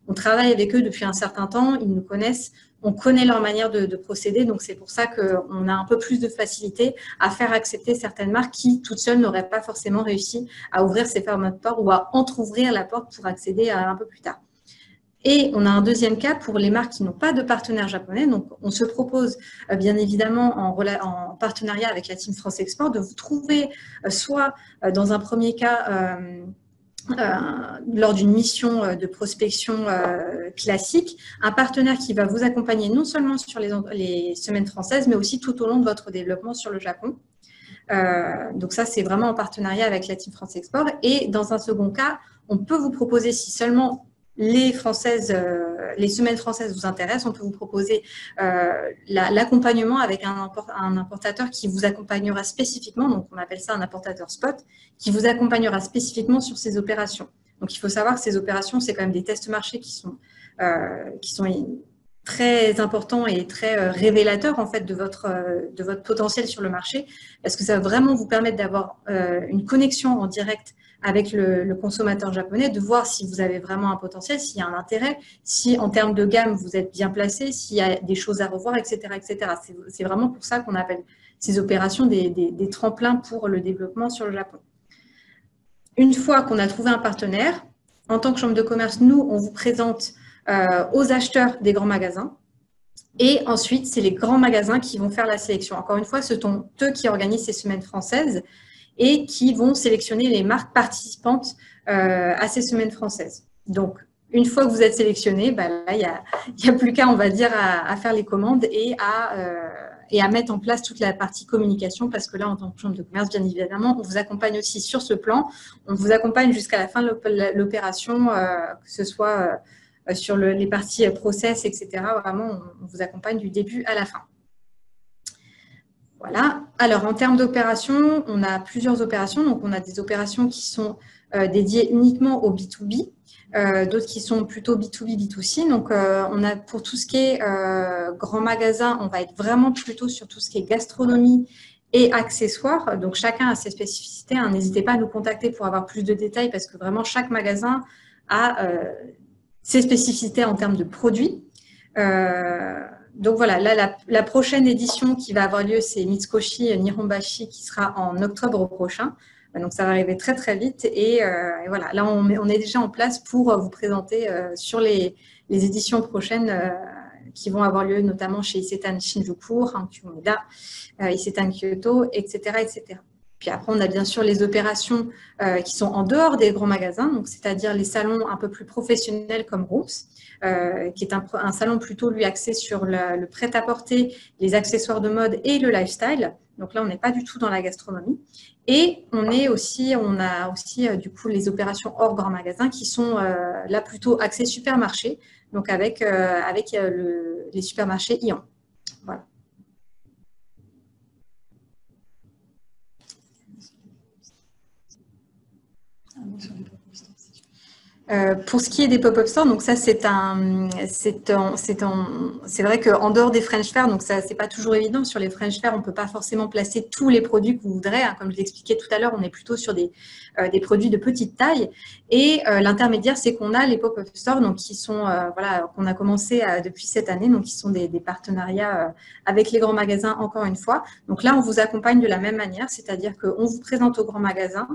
on travaille avec eux depuis un certain temps. Ils nous connaissent. On connaît leur manière de procéder, donc c'est pour ça qu'on a un peu plus de facilité à faire accepter certaines marques qui, toutes seules, n'auraient pas forcément réussi à ouvrir ces fermetures de porte ou à entrouvrir la porte pour accéder à un peu plus tard. Et on a un deuxième cas pour les marques qui n'ont pas de partenaire japonais. Donc, on se propose, bien évidemment, en partenariat avec la Team France Export, de vous trouver soit, dans un premier cas, lors d'une mission de prospection classique, un partenaire qui va vous accompagner non seulement sur les semaines françaises, mais aussi tout au long de votre développement sur le Japon. Donc ça, c'est vraiment en partenariat avec la Team France Export. Et dans un second cas, on peut vous proposer, si seulement les semaines françaises vous intéressent, on peut vous proposer l'accompagnement avec un importateur qui vous accompagnera spécifiquement, donc on appelle ça un importateur spot, qui vous accompagnera spécifiquement sur ces opérations. Donc il faut savoir que ces opérations, c'est quand même des tests marchés qui sont très importants et très révélateurs en fait de votre potentiel sur le marché, parce que ça va vraiment vous permettre d'avoir une connexion en direct avec le consommateur japonais, de voir si vous avez vraiment un potentiel, s'il y a un intérêt, si en termes de gamme vous êtes bien placé, s'il y a des choses à revoir, etc. etc. C'est vraiment pour ça qu'on appelle ces opérations des tremplins pour le développement sur le Japon. Une fois qu'on a trouvé un partenaire, en tant que chambre de commerce, nous, on vous présente aux acheteurs des grands magasins. Et ensuite, c'est les grands magasins qui vont faire la sélection. Encore une fois, ce sont eux qui organisent ces semaines françaises et qui vont sélectionner les marques participantes à ces semaines françaises. Donc, une fois que vous êtes sélectionné, là, il n'y a plus qu'à, on va dire, à faire les commandes et à mettre en place toute la partie communication, parce que là, en tant que chambre de commerce, bien évidemment, on vous accompagne aussi sur ce plan. On vous accompagne jusqu'à la fin de l'opération, que ce soit sur les parties process, etc. Vraiment, on vous accompagne du début à la fin. Voilà. Alors, en termes d'opérations, on a plusieurs opérations. Donc, on a des opérations qui sont dédiées uniquement au B2B, d'autres qui sont plutôt B2B, B2C. Donc, on a pour tout ce qui est grand magasin, on va être vraiment plutôt sur tout ce qui est gastronomie et accessoires. Donc, chacun a ses spécificités. N'hésitez pas à nous contacter pour avoir plus de détails, parce que vraiment, chaque magasin a ses spécificités en termes de produits. Donc voilà, là, la prochaine édition qui va avoir lieu, c'est Mitsukoshi Nihonbashi, qui sera en octobre prochain. Donc ça va arriver très très vite. Et voilà, là on est déjà en place pour vous présenter sur les éditions prochaines qui vont avoir lieu notamment chez Isetan Shinjuku, Hankyu Umeda, Isetan Kyoto, etc., etc. Puis après, on a bien sûr les opérations qui sont en dehors des grands magasins, donc c'est-à-dire les salons un peu plus professionnels comme Rooms, qui est un salon plutôt lui axé sur le prêt-à-porter, les accessoires de mode et le lifestyle. Donc là, on n'est pas du tout dans la gastronomie. Et on a aussi du coup les opérations hors grand magasin qui sont là plutôt axées supermarché, donc avec les supermarchés Ion. Voilà. Pour ce qui est des pop-up stores, donc ça c'est vrai qu'en dehors des French Fairs, donc ça c'est pas toujours évident. Sur les French Fairs, on peut pas forcément placer tous les produits que vous voudrez. Comme je l'expliquais tout à l'heure, on est plutôt sur des produits de petite taille. Et l'intermédiaire, c'est qu'on a les pop-up stores, donc qui sont qu'on a commencé depuis cette année, donc qui sont des partenariats avec les grands magasins. Encore une fois, donc là on vous accompagne de la même manière, c'est-à-dire qu'on vous présente aux grands magasins,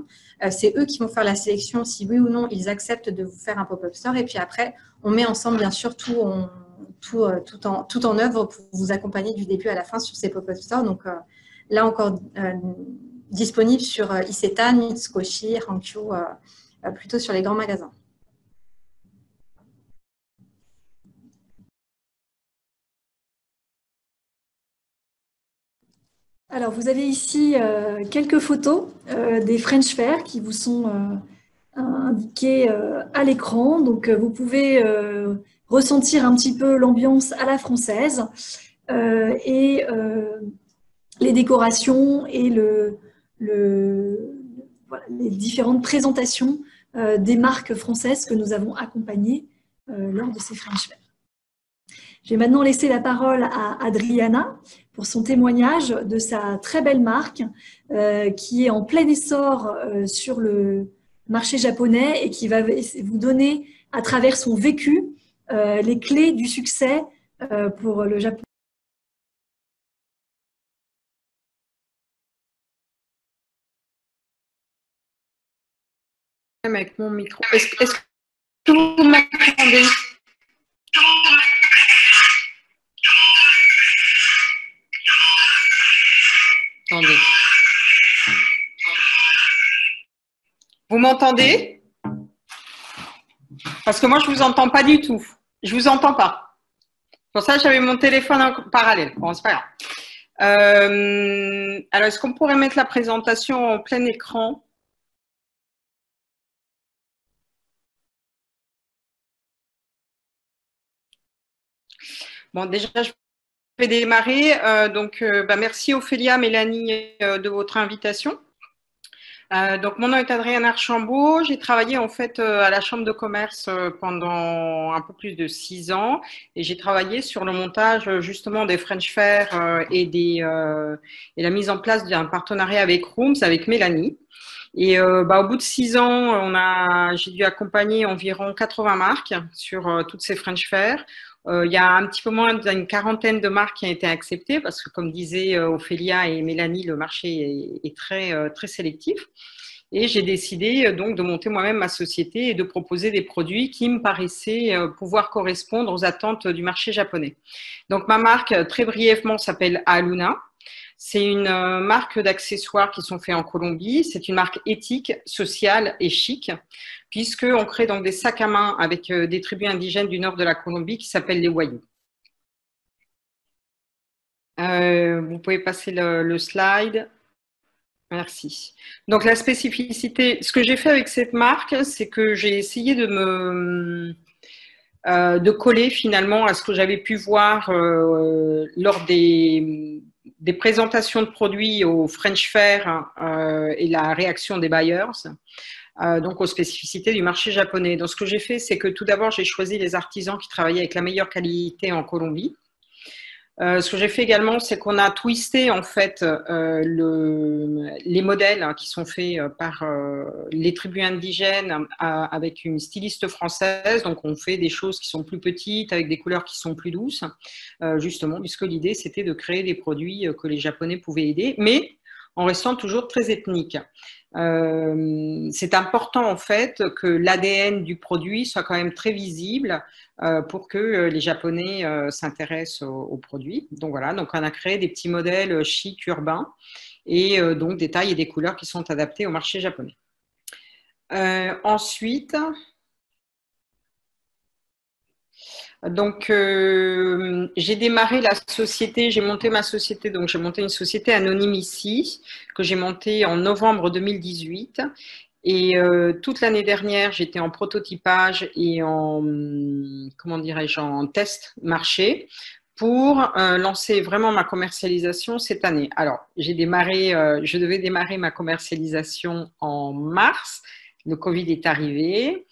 c'est eux qui vont faire la sélection si oui ou non ils acceptent de vous faire un pop-up store, et puis après on met ensemble bien sûr tout en œuvre pour vous accompagner du début à la fin sur ces pop-up stores. Donc là encore disponible sur Isetan, Mitsukoshi, Hankyu, plutôt sur les grands magasins. Alors, vous avez ici quelques photos des French Fairs qui vous sont indiquées à l'écran. Donc, vous pouvez ressentir un petit peu l'ambiance à la française et les décorations et voilà, les différentes présentations des marques françaises que nous avons accompagnées lors de ces French Fairs. Je vais maintenant laisser la parole à Adriana pour son témoignage de sa très belle marque qui est en plein essor sur le marché japonais et qui va vous donner, à travers son vécu, les clés du succès pour le Japon. Avec mon micro. Est-ce que vous m'entendez? Attendez. Vous m'entendez? Parce que moi, je ne vous entends pas du tout. Je ne vous entends pas. Pour ça, j'avais mon téléphone en parallèle. Bon, c'est pas grave. Alors, est-ce qu'on pourrait mettre la présentation en plein écran? Bon, déjà, je vais démarrer. Merci Ophélia, Mélanie, de votre invitation. Donc, mon nom est Adrienne Archambault. J'ai travaillé en fait à la Chambre de commerce pendant un peu plus de 6 ans et j'ai travaillé sur le montage justement des French Fairs et la mise en place d'un partenariat avec Rooms, avec Mélanie. Et au bout de 6 ans, j'ai dû accompagner environ 80 marques sur toutes ces French Fairs. Il y a un petit peu moins d'une quarantaine de marques qui ont été acceptées parce que, comme disaient Ophélia et Mélanie, le marché est très, très sélectif. Et j'ai décidé donc de monter moi-même ma société et de proposer des produits qui me paraissaient pouvoir correspondre aux attentes du marché japonais. Donc, ma marque, très brièvement, s'appelle Aluna. C'est une marque d'accessoires qui sont faits en Colombie. C'est une marque éthique, sociale et chic, puisqu'on crée donc des sacs à main avec des tribus indigènes du nord de la Colombie qui s'appellent les Wayuu. Vous pouvez passer le slide. Merci. Donc, la spécificité, ce que j'ai fait avec cette marque, c'est que j'ai essayé de coller finalement à ce que j'avais pu voir lors des présentations de produits au French Fair et la réaction des buyers, donc aux spécificités du marché japonais. Donc, ce que j'ai fait, c'est que tout d'abord, j'ai choisi les artisans qui travaillaient avec la meilleure qualité en Colombie. Ce que j'ai fait également, c'est qu'on a twisté en fait les modèles qui sont faits par les tribus indigènes avec une styliste française. Donc, on fait des choses qui sont plus petites, avec des couleurs qui sont plus douces, justement, puisque l'idée, c'était de créer des produits que les Japonais pouvaient aider, mais en restant toujours très ethnique. C'est important en fait que l'ADN du produit soit quand même très visible pour que les Japonais s'intéressent au produit. Donc voilà, donc on a créé des petits modèles chic, urbains et donc des tailles et des couleurs qui sont adaptées au marché japonais. Ensuite, donc, j'ai démarré la société, j'ai monté ma société, donc j'ai monté une société anonyme ici, que j'ai montée en novembre 2018. Et toute l'année dernière, j'étais en prototypage et comment dirais-je, en test marché pour lancer vraiment ma commercialisation cette année. Alors, je devais démarrer ma commercialisation en mars, le Covid est arrivé.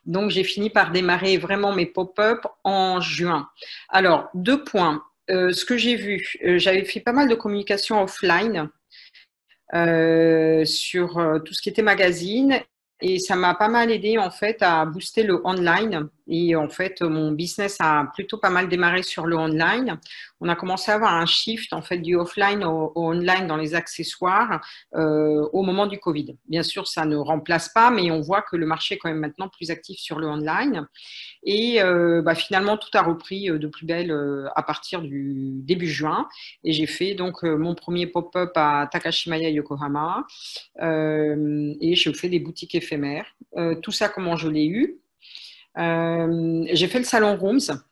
Donc, j'ai fini par démarrer vraiment mes pop-up en juin. Alors, 2 points. Ce que j'ai vu, j'avais fait pas mal de communication offline sur tout ce qui était magazine et ça m'a pas mal aidé en fait à booster le online et en fait mon business a plutôt pas mal démarré sur le online. On a commencé à avoir un shift en fait du offline au online dans les accessoires au moment du Covid. Bien sûr, ça ne remplace pas, mais on voit que le marché est quand même maintenant plus actif sur le online. Et finalement, tout a repris de plus belle à partir du début juin. Et j'ai fait donc mon premier pop-up à Takashimaya, Yokohama. Et je fais des boutiques éphémères. Tout ça, comment je l'ai eu? J'ai fait le salon Rooms,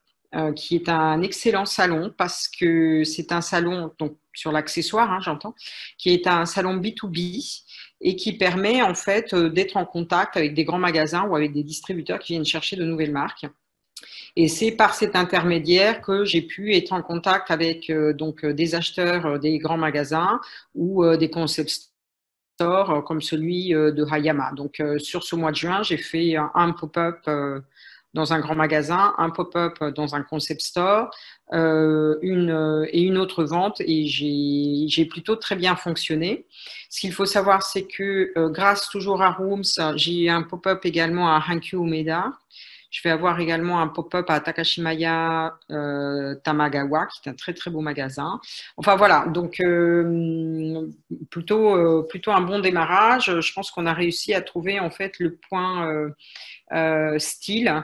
qui est un excellent salon parce que c'est un salon, donc sur l'accessoire, hein, j'entends, qui est un salon B2B et qui permet en fait d'être en contact avec des grands magasins ou avec des distributeurs qui viennent chercher de nouvelles marques. Et c'est par cet intermédiaire que j'ai pu être en contact avec donc des acheteurs des grands magasins ou des concept store comme celui de Hayama. Donc, sur ce mois de juin, j'ai fait un pop-up dans un grand magasin, un pop-up dans un concept store, une autre vente, et j'ai plutôt très bien fonctionné. Ce qu'il faut savoir, c'est que grâce toujours à Rooms, j'ai un pop-up également à Hankyu Umeda. Je vais avoir également un pop-up à Takashimaya Tamagawa, qui est un très très beau magasin. Enfin voilà, donc plutôt un bon démarrage. Je pense qu'on a réussi à trouver en fait le point style,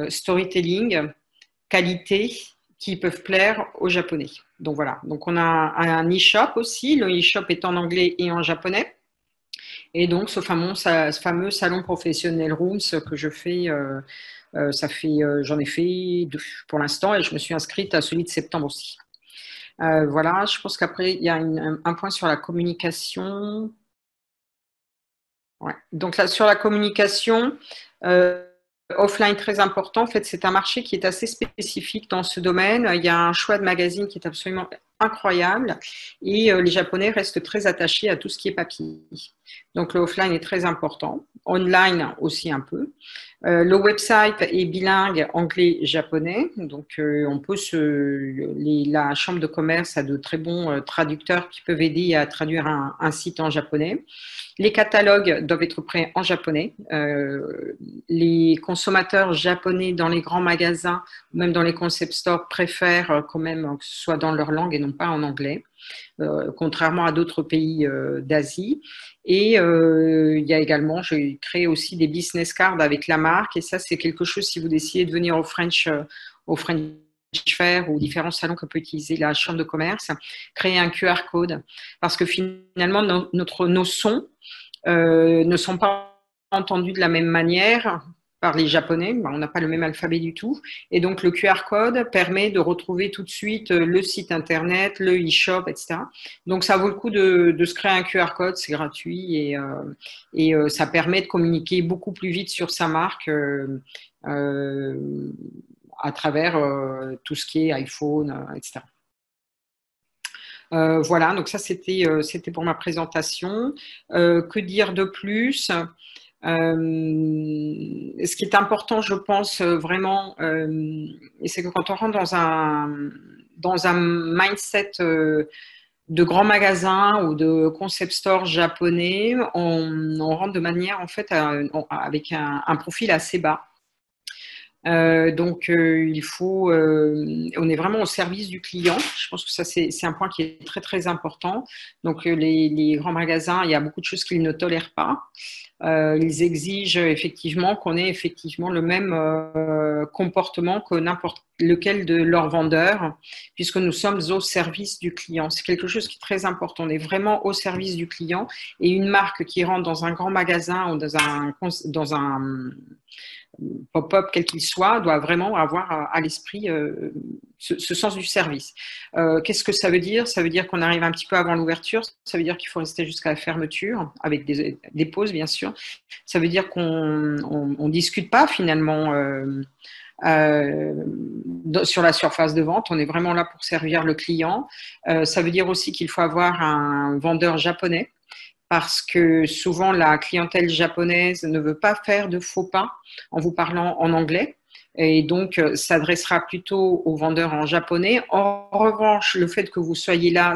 storytelling, qualité qui peuvent plaire aux Japonais. Donc voilà, donc on a un e-shop aussi. Le e-shop est en anglais et en japonais. Et donc, ce fameux salon professionnel Rooms que je fais, j'en ai fait 2 pour l'instant, et je me suis inscrite à celui de septembre aussi. Voilà, je pense qu'après, il y a un point sur la communication. Ouais. Donc là, sur la communication, offline très important. En fait, c'est un marché qui est assez spécifique dans ce domaine. Il y a un choix de magazines qui est absolument incroyable, et les Japonais restent très attachés à tout ce qui est papier. Donc, le offline est très important. Online aussi un peu. Le website est bilingue anglais-japonais. Donc, la chambre de commerce a de très bons traducteurs qui peuvent aider à traduire un site en japonais. Les catalogues doivent être prêts en japonais. Les consommateurs japonais dans les grands magasins, même dans les concept stores, préfèrent quand même que ce soit dans leur langue et non pas en anglais, contrairement à d'autres pays d'Asie. Et il y a également, j'ai créé aussi des business cards avec la marque, et ça c'est quelque chose, si vous décidez de venir au French Fair ou différents salons que peut utiliser la chambre de commerce, créer un QR code, parce que finalement nos sons ne sont pas entendus de la même manière par les Japonais. On n'a pas le même alphabet du tout. Et donc, le QR code permet de retrouver tout de suite le site Internet, le e-shop, etc. Donc, ça vaut le coup de se créer un QR code. C'est gratuit, et ça permet de communiquer beaucoup plus vite sur sa marque à travers tout ce qui est iPhone, etc. Voilà, donc ça c'était pour ma présentation. Que dire de plus? Ce qui est important, je pense vraiment, c'est que quand on rentre dans un mindset de grands magasins ou de concept store japonais, on rentre de manière en fait avec un profil assez bas. Donc, on est vraiment au service du client. Je pense que ça, c'est un point qui est très, très important. Donc, les grands magasins, il y a beaucoup de choses qu'ils ne tolèrent pas. Ils exigent effectivement qu'on ait effectivement le même comportement que n'importe lequel de leurs vendeurs, puisque nous sommes au service du client. C'est quelque chose qui est très important. On est vraiment au service du client, et une marque qui rentre dans un grand magasin ou dans un pop-up, quel qu'il soit, doit vraiment avoir à l'esprit ce sens du service. Qu'est-ce que ça veut dire? Ça veut dire qu'on arrive un petit peu avant l'ouverture, ça veut dire qu'il faut rester jusqu'à la fermeture, avec des pauses bien sûr. Ça veut dire qu'on ne discute pas finalement sur la surface de vente, on est vraiment là pour servir le client. Ça veut dire aussi qu'il faut avoir un vendeur japonais, parce que souvent la clientèle japonaise ne veut pas faire de faux pas en vous parlant en anglais, et donc s'adressera plutôt aux vendeurs en japonais. En revanche, le fait que vous soyez là,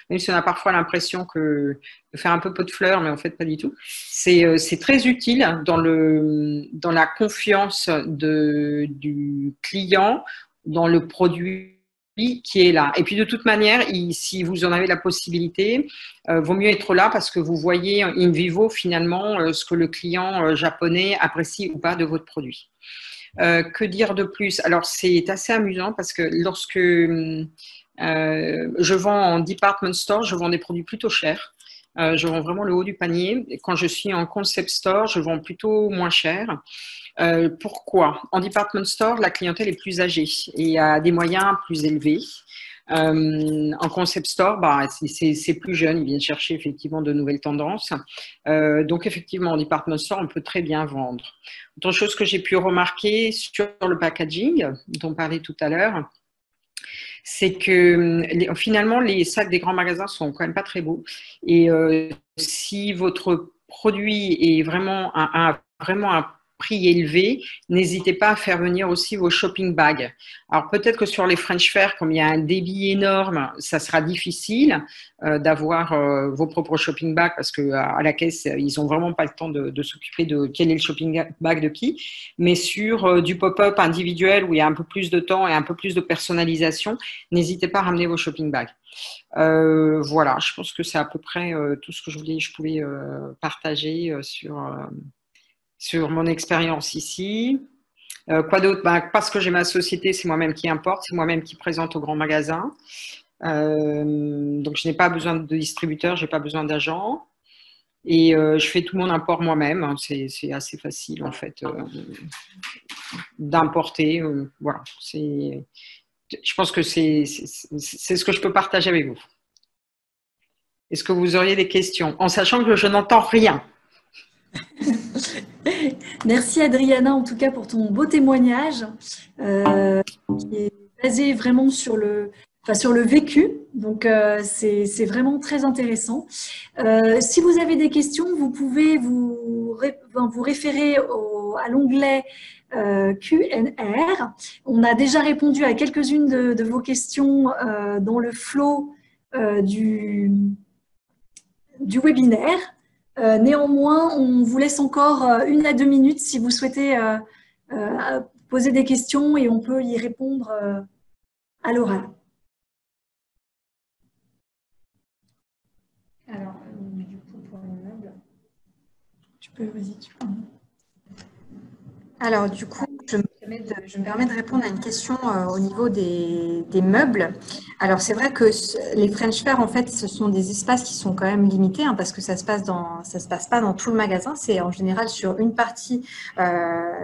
même si on a parfois l'impression de faire un peu pot de fleurs, mais en fait pas du tout, c'est très utile dans la confiance du client dans le produit qui est là. Et puis de toute manière, si vous en avez la possibilité, vaut mieux être là, parce que vous voyez in vivo finalement ce que le client japonais apprécie ou pas de votre produit. Que dire de plus? Alors c'est assez amusant, parce que lorsque je vends en department store, je vends des produits plutôt chers. Je vends vraiment le haut du panier. Et quand je suis en concept store, je vends plutôt moins cher. Pourquoi? En department store, la clientèle est plus âgée et a des moyens plus élevés. En concept store, c'est plus jeune, ils viennent chercher effectivement de nouvelles tendances. Donc effectivement, en department store, on peut très bien vendre. Autre chose que j'ai pu remarquer sur le packaging, dont on parlait tout à l'heure, c'est que finalement, les sacs des grands magasins sont quand même pas très beaux. Et si votre produit est vraiment vraiment un prix élevé, n'hésitez pas à faire venir aussi vos shopping bags. Alors peut-être que sur les French Fair, comme il y a un débit énorme, ça sera difficile d'avoir vos propres shopping bags parce que à la caisse, ils ont vraiment pas le temps de s'occuper de quel est le shopping bag de qui. Mais sur du pop-up individuel où il y a un peu plus de temps et un peu plus de personnalisation, n'hésitez pas à ramener vos shopping bags. Voilà, je pense que c'est à peu près tout ce que je pouvais partager sur mon expérience ici. Quoi d'autre? Parce que j'ai ma société, c'est moi-même qui importe, c'est moi-même qui présente au grand magasin. Donc, je n'ai pas besoin de distributeur, je n'ai pas besoin d'agent. Et je fais tout mon import moi-même. Hein. C'est assez facile, en fait, d'importer. Voilà. Je pense que c'est ce que je peux partager avec vous. Est-ce que vous auriez des questions? En sachant que je n'entends rien. Merci Adriana en tout cas pour ton beau témoignage qui est basé vraiment sur le vécu. Donc c'est vraiment très intéressant. Si vous avez des questions, vous pouvez vous référer à l'onglet Q&R. On a déjà répondu à quelques-unes de vos questions dans le flow du webinaire. Néanmoins, on vous laisse encore 1 à 2 minutes si vous souhaitez poser des questions et on peut y répondre à l'oral. Alors, du coup, pour les meubles, vas-y, tu peux. Alors, du coup, je me permets de répondre à une question au niveau des meubles. Alors, c'est vrai que les French Fair, en fait, ce sont des espaces qui sont quand même limités hein, parce que ça se passe pas dans tout le magasin. C'est en général sur une partie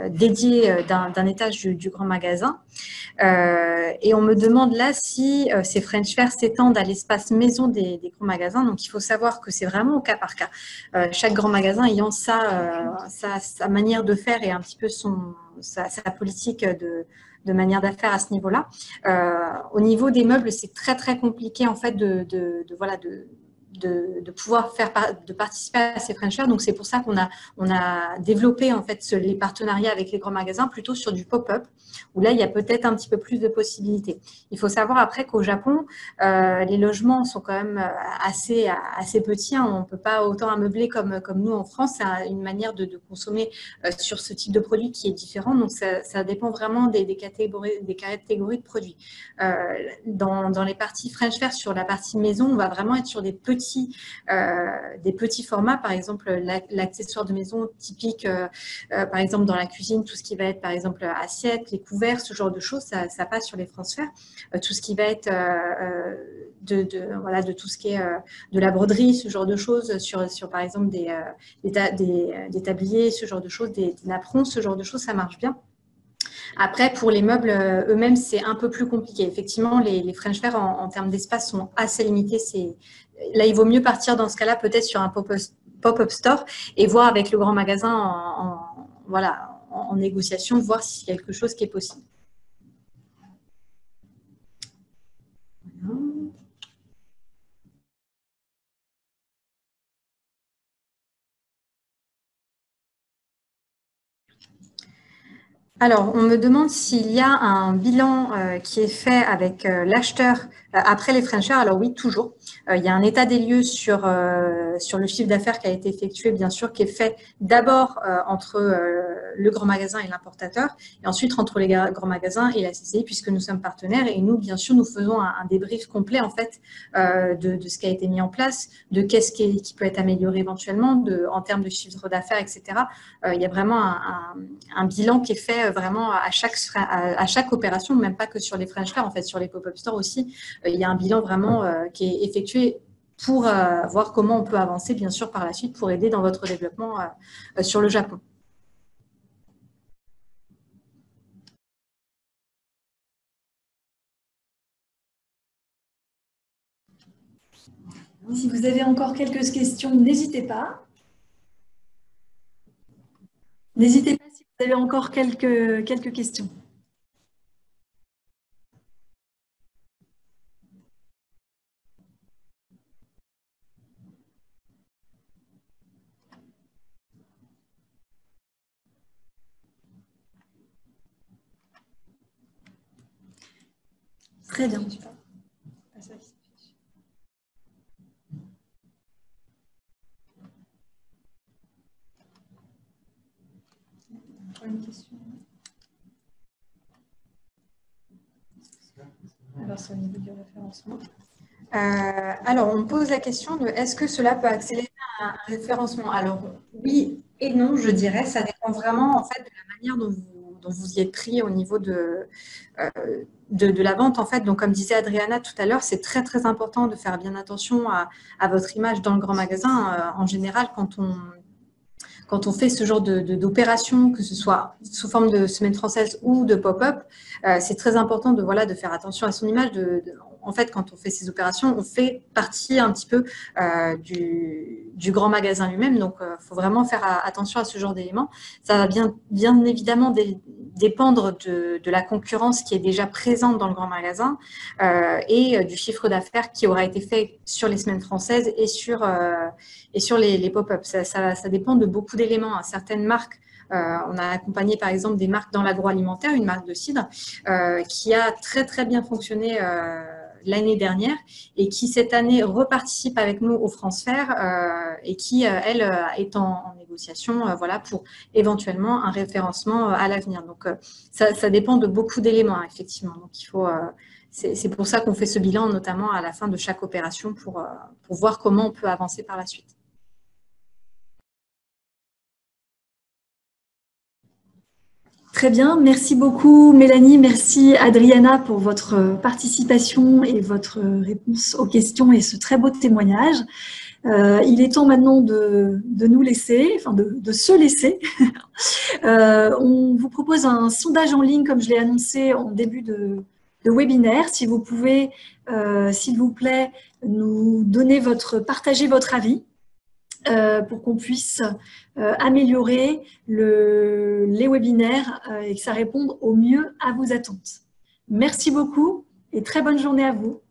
dédiée d'un étage du grand magasin. Et on me demande là si ces French Fair s'étendent à l'espace maison des grands magasins. Donc, il faut savoir que c'est vraiment au cas par cas. Chaque grand magasin ayant sa manière de faire et un petit peu sa politique de manière d'affaires à ce niveau-là. Au niveau des meubles, c'est très, très compliqué en fait de pouvoir de participer à ces French Fair. Donc, c'est pour ça qu'on a développé en fait les partenariats avec les grands magasins plutôt sur du pop-up où là, il y a peut-être un petit peu plus de possibilités. Il faut savoir après qu'au Japon, les logements sont quand même assez petits. Hein. On ne peut pas autant ameubler comme nous en France. C'est une manière de consommer sur ce type de produit qui est différent. Donc, ça dépend vraiment des catégories de produits. Dans les parties French Fair, sur la partie maison, on va vraiment être sur des petits formats. Par exemple, l'accessoire de maison typique, par exemple, dans la cuisine, tout ce qui va être, par exemple, assiette, les couverts, ce genre de choses, ça passe sur les French Fair. Tout ce qui va être de tout ce qui est de la broderie, ce genre de choses, sur par exemple des tabliers, ce genre de choses, des napperons, ce genre de choses, ça marche bien. Après, pour les meubles eux-mêmes, c'est un peu plus compliqué. Effectivement, les French Fair, en termes d'espace, sont assez limités. Là, il vaut mieux partir dans ce cas-là, peut-être sur un pop-up store et voir avec le grand magasin en négociation, voir si c'est quelque chose qui est possible. Voilà. Alors, on me demande s'il y a un bilan qui est fait avec l'acheteur après les French Fair. Alors oui, toujours. Il y a un état des lieux sur le chiffre d'affaires qui a été effectué, bien sûr, qui est fait d'abord entre le grand magasin et l'importateur, et ensuite entre les grands magasins et la CCI, puisque nous sommes partenaires. Et nous, bien sûr, nous faisons un débrief complet, en fait, de ce qui a été mis en place, de qu'est-ce qui peut être amélioré éventuellement, en termes de chiffre d'affaires, etc. Il y a vraiment un bilan qui est fait vraiment à chaque opération, même pas que sur les French Fair, en fait, sur les pop-up stores aussi. Il y a un bilan vraiment qui est effectué pour voir comment on peut avancer, bien sûr, par la suite, pour aider dans votre développement sur le Japon. Si vous avez encore quelques questions, n'hésitez pas. N'hésitez pas si vous avez encore quelques questions. Très bien. Une question. Alors, c'est au niveau du référencement. Alors, on me pose la question de est-ce que cela peut accélérer un référencement? Alors, oui et non, je dirais. Ça dépend vraiment en fait de la manière dont vous y êtes pris au niveau de la vente. En fait, donc, comme disait Adriana tout à l'heure, c'est très, très important de faire bien attention à votre image dans le grand magasin. En général, quand on fait ce genre d'opération, que ce soit sous forme de semaine française ou de pop-up, c'est très important de faire attention à son image. En fait, quand on fait ces opérations, on fait partie un petit peu du grand magasin lui-même. Donc, il faut vraiment faire attention à ce genre d'éléments. Ça va bien évidemment dépendre de la concurrence qui est déjà présente dans le grand magasin et du chiffre d'affaires qui aura été fait sur les semaines françaises et sur les pop-up. Ça dépend de beaucoup d'éléments. Certaines marques, on a accompagné par exemple des marques dans l'agroalimentaire, une marque de cidre qui a très très bien fonctionné l'année dernière et qui cette année reparticipe avec nous au France Fair et qui, elle, est en négociation pour éventuellement un référencement à l'avenir. Donc, ça dépend de beaucoup d'éléments, effectivement. Donc, il faut... c'est pour ça qu'on fait ce bilan, notamment à la fin de chaque opération, pour voir comment on peut avancer par la suite. Très bien, merci beaucoup Mélanie, merci Adriana pour votre participation et votre réponse aux questions et ce très beau témoignage. Il est temps maintenant de nous laisser, enfin de se laisser. On vous propose un sondage en ligne comme je l'ai annoncé en début de webinaire. Si vous pouvez, s'il vous plaît, nous partager votre avis. Pour qu'on puisse améliorer les webinaires et que ça réponde au mieux à vos attentes. Merci beaucoup et très bonne journée à vous.